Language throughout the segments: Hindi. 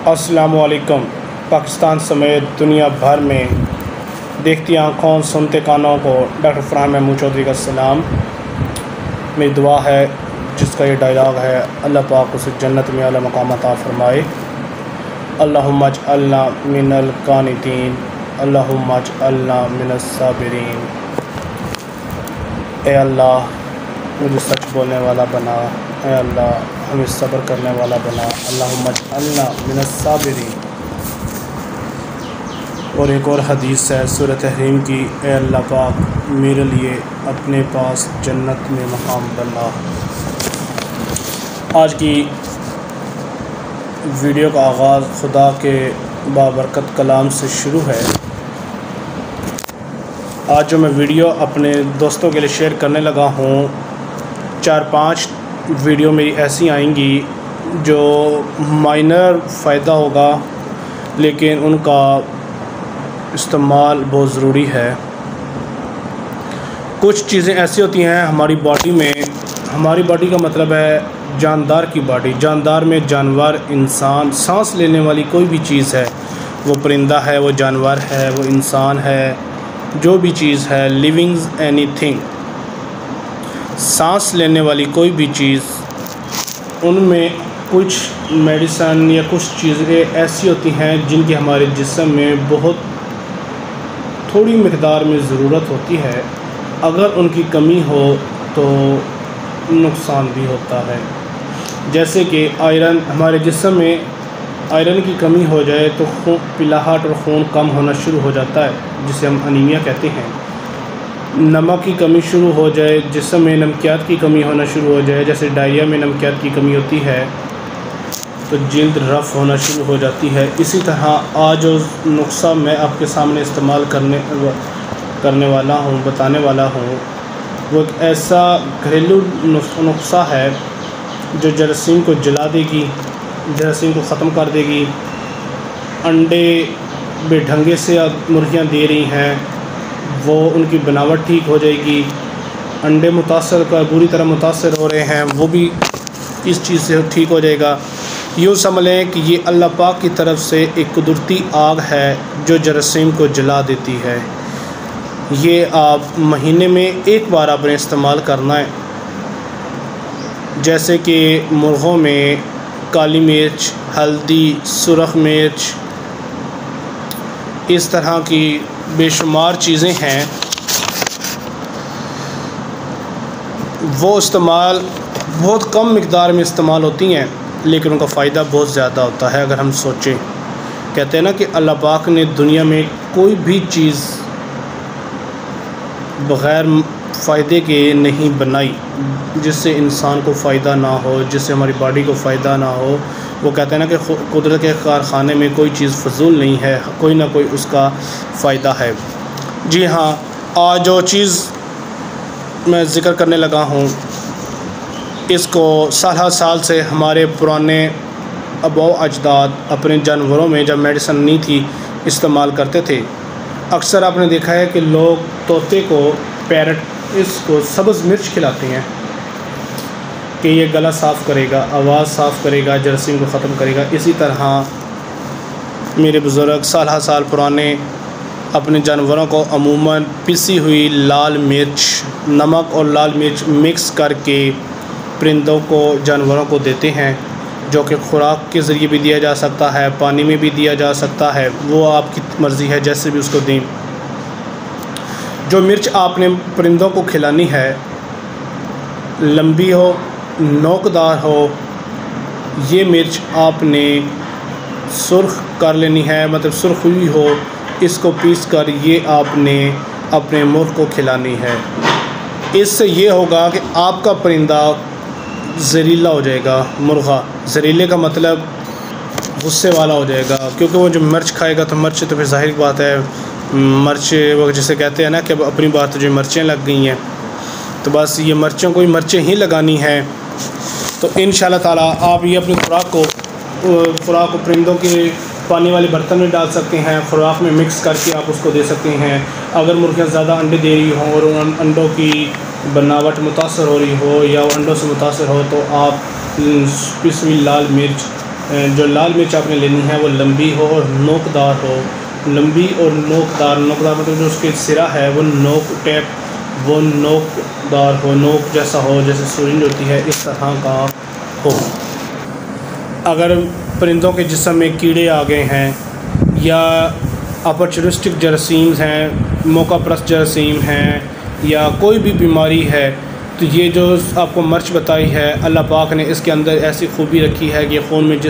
अस्सलामुअलैकुम। पाकिस्तान समेत दुनिया भर में देखती आँखों सुनते कानों को डॉक्टर फरहान महमूद चौधरी का सलाम। मेरी दुआ है जिसका ये डायलॉग है, अल्लाह पाक उसे जन्नत में आला मकाम अता फरमाए। अल्लाहुम्मा अजअलना मिनल कानितीन, अल्लाहुम्मा अजअलना मिनस साबिरीन। ए अल्लाह मुझे सच बोलने वाला बना, ए अल्लाह हमें सब्र करने वाला बना। अल्लाहुम्मा अजअलना मिनस साबिरीन। और एक और हदीस है सूरह तहरीम की, ए अल्लाह पाक मेरे लिए अपने पास जन्नत में मकाम बना। आज की वीडियो का आगाज़ खुदा के बाबरकत कलाम से शुरू है। आज जो मैं वीडियो अपने दोस्तों के लिए शेयर करने लगा हूँ, 4-5 वीडियो मेरी ऐसी आएंगी जो माइनर फ़ायदा होगा, लेकिन उनका इस्तेमाल बहुत ज़रूरी है। कुछ चीज़ें ऐसी होती हैं हमारी बॉडी में, हमारी बॉडी का मतलब है जानदार की बॉडी। जानदार में जानवर, इंसान, सांस लेने वाली कोई भी चीज़ है, वो परिंदा है, वो जानवर है, वो इंसान है, जो भी चीज़ है, लिविंग्स एनीथिंग, सांस लेने वाली कोई भी चीज़, उनमें कुछ मेडिसन या कुछ चीज़ें ऐसी होती हैं जिनकी हमारे जिस्म में बहुत थोड़ी मिक़दार में ज़रूरत होती है। अगर उनकी कमी हो तो नुकसान भी होता है। जैसे कि आयरन, हमारे जिस्म में आयरन की कमी हो जाए तो खून, पिलाहट और खून कम होना शुरू हो जाता है, जिसे हम अनीमिया कहते हैं। नमक की कमी शुरू हो जाए, जिस्म में नमकियात की कमी होना शुरू हो जाए, जैसे डायरिया में नमकियात की कमी होती है तो जल्द रफ़ होना शुरू हो जाती है। इसी तरह आज जो नुस्ख़ा मैं आपके सामने इस्तेमाल करने वाला हूँ, बताने वाला हूँ, वो एक ऐसा घरेलू नुस्ख़ा है जो जरासीम को जला देगी, जरासीम को ख़त्म कर देगी। अंडे बेढंगे से मुर्गियाँ दे रही हैं, वो उनकी बनावट ठीक हो जाएगी। अंडे बुरी तरह मुतासर हो रहे हैं, वो भी इस चीज़ से ठीक हो जाएगा। यूँ समझ लें कि ये अल्लाह पाक की तरफ से एक कुदरती आग है जो जरासीम को जला देती है। ये आप महीने में एक बार आपने इस्तेमाल करना है। जैसे कि मुर्ग़ों में काली मिर्च, हल्दी, सुरख मिर्च, इस तरह की बेशुमार चीज़ें हैं, वो इस्तेमाल बहुत कम मिक़दार में इस्तेमाल होती हैं, लेकिन उनका फ़ायदा बहुत ज़्यादा होता है। अगर हम सोचें, कहते हैं ना कि अल्लाह पाक ने दुनिया में कोई भी चीज़ बग़ैर फ़ायदे के नहीं बनाई, जिससे इंसान को फ़ायदा ना हो, जिससे हमारी बॉडी को फ़ायदा ना हो। वो कहते हैं ना कि कुदरत के कारखाने में कोई चीज़ फ़जूल नहीं है, कोई ना कोई उसका फ़ायदा है। जी हाँ, आज जो चीज़ मैं ज़िक्र करने लगा हूँ, इसको साल से हमारे पुराने आबा अजदाद अपने जानवरों में, जब मेडिसिन नहीं थी, इस्तेमाल करते थे। अक्सर आपने देखा है कि लोग तोते को, पैरट, इसको सब्ज़ मिर्च खिलाते हैं कि ये गला साफ़ करेगा, आवाज़ साफ़ करेगा, जरासीम को ख़त्म करेगा। इसी तरह मेरे बुज़ुर्ग साल पुराने अपने जानवरों को अमूमन पिसी हुई लाल मिर्च, नमक और लाल मिर्च मिक्स करके परिंदों को, जानवरों को देते हैं, जो कि खुराक के ज़रिए भी दिया जा सकता है, पानी में भी दिया जा सकता है। वो आपकी मर्ज़ी है, जैसे भी उसको दें। जो मिर्च आपने परिंदों को खिलानी है, लंबी हो, नोकदार हो, ये मिर्च आपने सुर्ख कर लेनी है, मतलब सुर्ख हुई हो, इसको पीस कर ये आपने अपने मुर्ग़ को खिलानी है। इससे ये होगा कि आपका परिंदा जहरीला हो जाएगा। मुर्गा जहरीले का मतलब गुस्से वाला हो जाएगा, क्योंकि वो जो मिर्च खाएगा तो मिर्च तो फिर ज़ाहिर बात है, मिर्च वो जिसे कहते हैं ना कि अब अपनी बात जो मिर्चें लग गई हैं, तो बस ये मिर्चों को ही मिर्चें ही लगानी हैं। तो इंशाअल्लाह ताला आप ये अपनी खुराक को परिंदों के पानी वाले बर्तन में डाल सकते हैं, खुराक में मिक्स करके आप उसको दे सकते हैं। अगर मुर्गियाँ ज़्यादा अंडे दे रही हों और उन अंडों की बनावट मुतासर हो रही हो या अंडों से मुतासर हो, तो आप पिसी हुई लाल मिर्च जो लाल मिर्च आपने लेनी है वो लंबी हो और नोकदार हो। लंबी और नोकदार मतलब जो उसके सिरा है वो नोकदार हो, नोक जैसा हो, जैसे सुरिंज होती है इस तरह का हो। अगर परिंदों के जिस्म में कीड़े आ गए हैं या अपॉर्चुनिस्टिक जरासीम्स हैं, मौका परस्त जरासीम हैं या कोई भी बीमारी है, तो ये जो आपको मर्च बताई है अल्लाह पाक ने इसके अंदर ऐसी खूबी रखी है कि खून में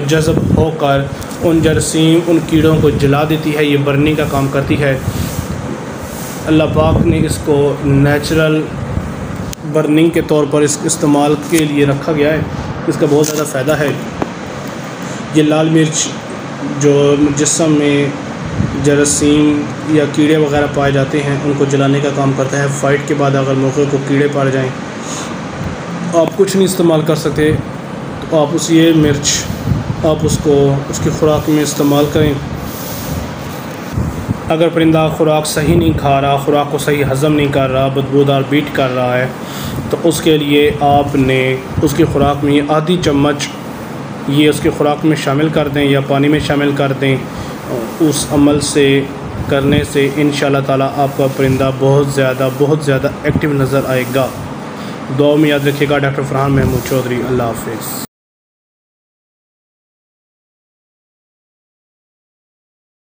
जज़ब होकर उन जरासीम उन कीड़ों को जला देती है। ये बर्निंग का काम करती है। अल्लाह पाक ने इसको नेचुरल बर्निंग के तौर पर इस्तेमाल के लिए रखा गया है। इसका बहुत ज़्यादा फ़ायदा है। ये लाल मिर्च जो जिस्म में जरासीम या कीड़े वगैरह पाए जाते हैं उनको जलाने का काम करता है। फ़ाइट के बाद अगर मौके को कीड़े पड़ जाएं, आप कुछ नहीं इस्तेमाल कर सकते, तो आप ये मिर्च आप उसको उसकी खुराक में इस्तेमाल करें। अगर परिंदा खुराक सही नहीं खा रहा, खुराक को सही हज़म नहीं कर रहा, बदबूदार बीट कर रहा है, तो उसके लिए आपने उसकी खुराक में आधी चम्मच ये उसकी खुराक में शामिल कर दें या पानी में शामिल कर दें। उस अमल से करने से इंशाअल्लाह ताला आपका परिंदा बहुत ज़्यादा एक्टिव नज़र आएगा। दुआ में याद रखिएगा। डॉक्टर फरहान महमूद चौधरी। अल्लाह हाफ़िज़।